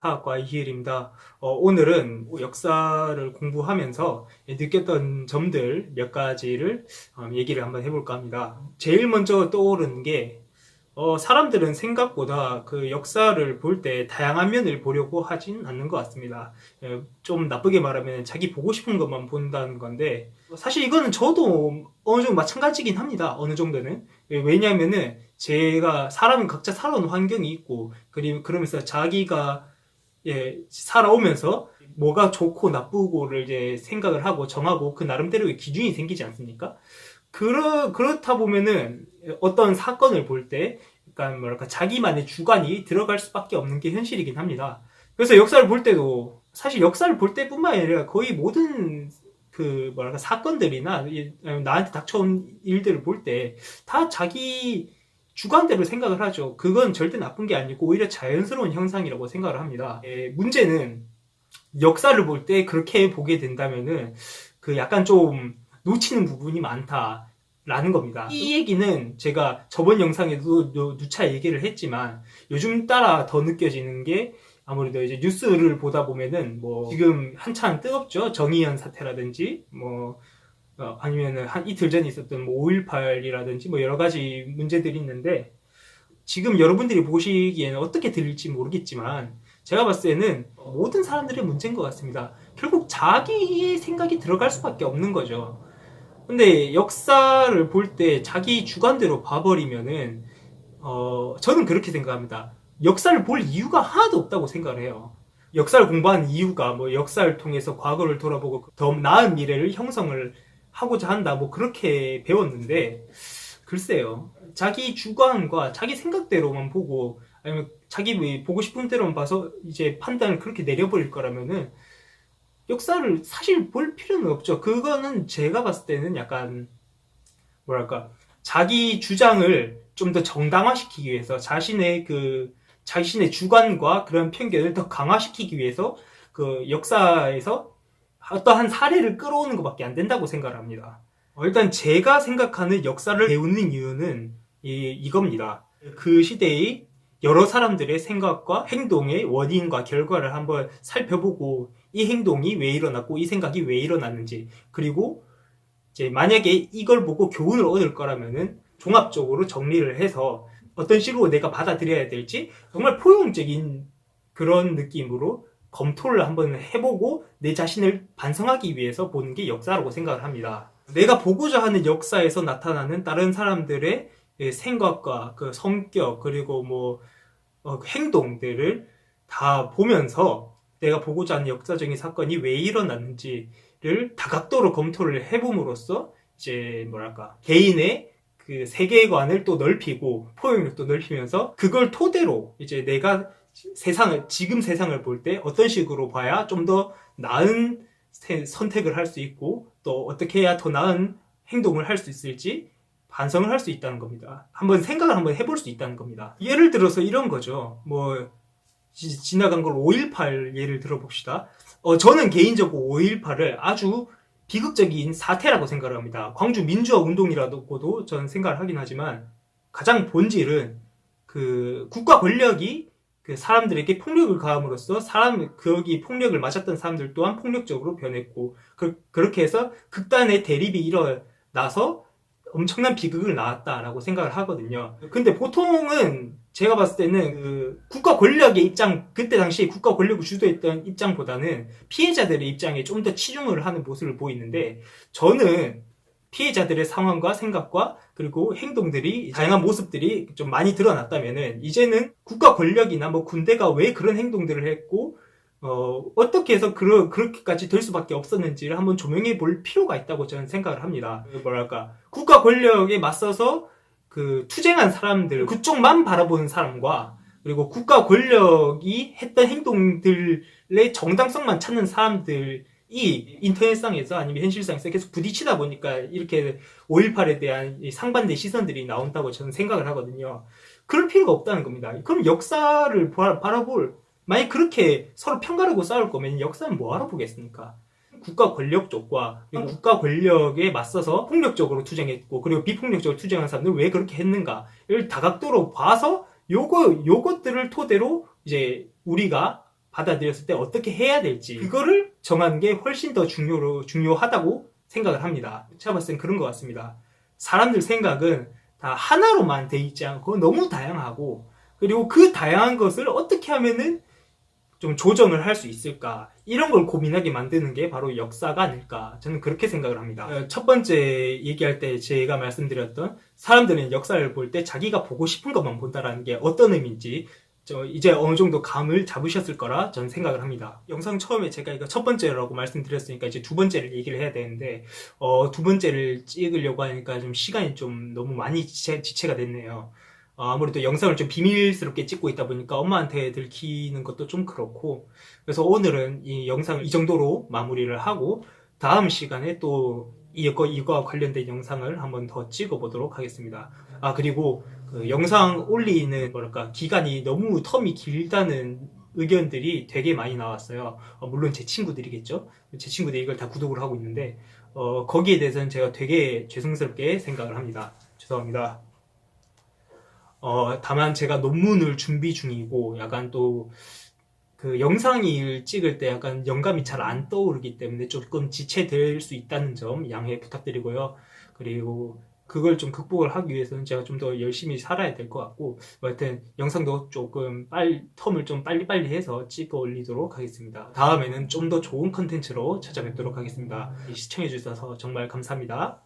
화학과 이희일입니다. 오늘은 역사를 공부하면서 느꼈던 점들 몇 가지를 얘기를 한번 해볼까 합니다. 제일 먼저 떠오르는 게 사람들은 생각보다 그 역사를 볼 때 다양한 면을 보려고 하진 않는 것 같습니다. 좀 나쁘게 말하면 자기 보고 싶은 것만 본다는 건데, 사실 이거는 저도 어느 정도 마찬가지긴 합니다. 어느 정도는. 왜냐하면은 제가 사람은 각자 살아온 환경이 있고, 그리고 그러면서 자기가 살아오면서 뭐가 좋고 나쁘고를 이제 생각을 하고 정하고 그 나름대로의 기준이 생기지 않습니까? 그렇다 보면은 어떤 사건을 볼 때, 약간 뭐랄까, 자기만의 주관이 들어갈 수밖에 없는 게 현실이긴 합니다. 그래서 역사를 볼 때도, 사실 역사를 볼 때뿐만 아니라 거의 모든 그 뭐랄까, 사건들이나 나한테 닥쳐온 일들을 볼 때 다 자기 주관대로 생각을 하죠. 그건 절대 나쁜 게 아니고 오히려 자연스러운 현상이라고 생각을 합니다. 문제는 역사를 볼 때 그렇게 보게 된다면은 그 약간 좀 놓치는 부분이 많다라는 겁니다. 이 얘기는 제가 저번 영상에도 누차 얘기를 했지만 요즘 따라 더 느껴지는 게, 아무래도 이제 뉴스를 보다 보면은 뭐 지금 한창 뜨겁죠. 정의연 사태라든지 뭐 아니면은 한 이틀 전에 있었던 뭐 5.18이라든지 뭐 여러 가지 문제들이 있는데, 지금 여러분들이 보시기에는 어떻게 들릴지 모르겠지만 제가 봤을 때는 모든 사람들의 문제인 것 같습니다. 결국 자기의 생각이 들어갈 수밖에 없는 거죠. 근데 역사를 볼 때 자기 주관대로 봐버리면은 저는 그렇게 생각합니다. 역사를 볼 이유가 하나도 없다고 생각을 해요. 역사를 공부하는 이유가 뭐 역사를 통해서 과거를 돌아보고 더 나은 미래를 형성을 하고자 한다, 뭐 그렇게 배웠는데, 글쎄요. 자기 주관과 자기 생각대로만 보고, 아니면 자기 보고 싶은 대로만 봐서 이제 판단을 그렇게 내려버릴 거라면은 역사를 사실 볼 필요는 없죠. 그거는 제가 봤을 때는 약간 뭐랄까, 자기 주장을 좀 더 정당화시키기 위해서, 자신의 주관과 그런 편견을 더 강화시키기 위해서 그 역사에서 어떠한 사례를 끌어오는 것밖에 안 된다고 생각을 합니다. 일단 제가 생각하는 역사를 배우는 이유는 이겁니다. 그 시대의 여러 사람들의 생각과 행동의 원인과 결과를 한번 살펴보고, 이 행동이 왜 일어났고 이 생각이 왜 일어났는지, 그리고 이제 만약에 이걸 보고 교훈을 얻을 거라면은 종합적으로 정리를 해서 어떤 식으로 내가 받아들여야 될지 정말 포용적인 그런 느낌으로 검토를 한번 해보고 내 자신을 반성하기 위해서 보는 게 역사라고 생각을 합니다. 내가 보고자 하는 역사에서 나타나는 다른 사람들의 생각과 그 성격, 그리고 뭐 행동들을 다 보면서 내가 보고자 하는 역사적인 사건이 왜 일어났는지를 다각도로 검토를 해봄으로써 이제 뭐랄까, 개인의 그 세계관을 또 넓히고 포용력도 넓히면서 그걸 토대로 이제 내가 지금 세상을 볼 때 어떤 식으로 봐야 좀 더 나은 선택을 할 수 있고, 또 어떻게 해야 더 나은 행동을 할 수 있을지 반성을 할 수 있다는 겁니다. 생각을 한번 해볼 수 있다는 겁니다. 예를 들어서 이런 거죠. 뭐 지나간 걸 5.18 예를 들어봅시다. 저는 개인적으로 5.18을 아주 비극적인 사태라고 생각을 합니다. 광주 민주화 운동이라고도 저는 생각을 하긴 하지만, 가장 본질은 그 국가 권력이 그 사람들에게 폭력을 가함으로써 거기 폭력을 맞았던 사람들 또한 폭력적으로 변했고, 그렇게 해서 극단의 대립이 일어나서 엄청난 비극을 낳았다라고 생각을 하거든요. 근데 보통은 제가 봤을 때는 그 국가 권력의 입장, 그때 당시에 국가 권력을 주도했던 입장보다는 피해자들의 입장에 좀 더 치중을 하는 모습을 보이는데, 저는 피해자들의 상황과 생각과 그리고 행동들이, 다양한 모습들이 좀 많이 드러났다면은 이제는 국가 권력이나 뭐 군대가 왜 그런 행동들을 했고 어떻게 해서 그렇게까지 될 수밖에 없었는지를 한번 조명해 볼 필요가 있다고 저는 생각을 합니다. 뭐랄까, 국가 권력에 맞서서 그 투쟁한 사람들, 그쪽만 바라보는 사람과, 그리고 국가 권력이 했던 행동들의 정당성만 찾는 사람들이 인터넷상에서 아니면 현실상에서 계속 부딪히다 보니까 이렇게 5.18에 대한 상반된 시선들이 나온다고 저는 생각을 하거든요. 그럴 필요가 없다는 겁니다. 그럼 역사를 만약 그렇게 서로 편가르고 싸울 거면 역사는 뭐하러 보겠습니까? 국가 권력 쪽과, 그리고 국가 권력에 맞서서 폭력적으로 투쟁했고, 그리고 비폭력적으로 투쟁한 사람들 왜 그렇게 했는가를 다각도로 봐서 요것들을 토대로 이제 우리가 받아들였을 때 어떻게 해야 될지 그거를 정하는 게 훨씬 더 중요하다고 생각을 합니다. 제가 봤을 땐 그런 것 같습니다. 사람들 생각은 다 하나로만 돼 있지 않고 너무 다양하고, 그리고 그 다양한 것을 어떻게 하면은 좀 조정을 할 수 있을까, 이런 걸 고민하게 만드는 게 바로 역사가 아닐까, 저는 그렇게 생각을 합니다. 첫 번째 얘기할 때 제가 말씀드렸던 사람들은 역사를 볼 때 자기가 보고 싶은 것만 본다라는 게 어떤 의미인지 이제 어느 정도 감을 잡으셨을 거라 저는 생각을 합니다. 영상 처음에 제가 이거 첫 번째라고 말씀드렸으니까 이제 두 번째를 얘기를 해야 되는데, 두 번째를 찍으려고 하니까 좀 시간이 좀 너무 많이 지체가 됐네요. 아무래도 영상을 좀 비밀스럽게 찍고 있다 보니까 엄마한테 들키는 것도 좀 그렇고, 그래서 오늘은 이 영상을 이 정도로 마무리를 하고 다음 시간에 또 이거와 관련된 영상을 한번 더 찍어 보도록 하겠습니다. 그리고 그 영상 올리는 기간이 너무 텀이 길다는 의견들이 되게 많이 나왔어요. 물론 제 친구들이겠죠. 제 친구들이 이걸 다 구독을 하고 있는데 거기에 대해서는 제가 되게 죄송스럽게 생각을 합니다. 죄송합니다. 다만 제가 논문을 준비 중이고 약간 또 그 영상을 찍을 때 약간 영감이 잘 안 떠오르기 때문에 조금 지체될 수 있다는 점 양해 부탁드리고요. 그리고 그걸 좀 극복을 하기 위해서는 제가 좀 더 열심히 살아야 될 것 같고, 하여튼 영상도 조금 텀을 좀 빨리빨리 해서 찍어 올리도록 하겠습니다. 다음에는 좀 더 좋은 컨텐츠로 찾아뵙도록 하겠습니다. 시청해 주셔서 정말 감사합니다.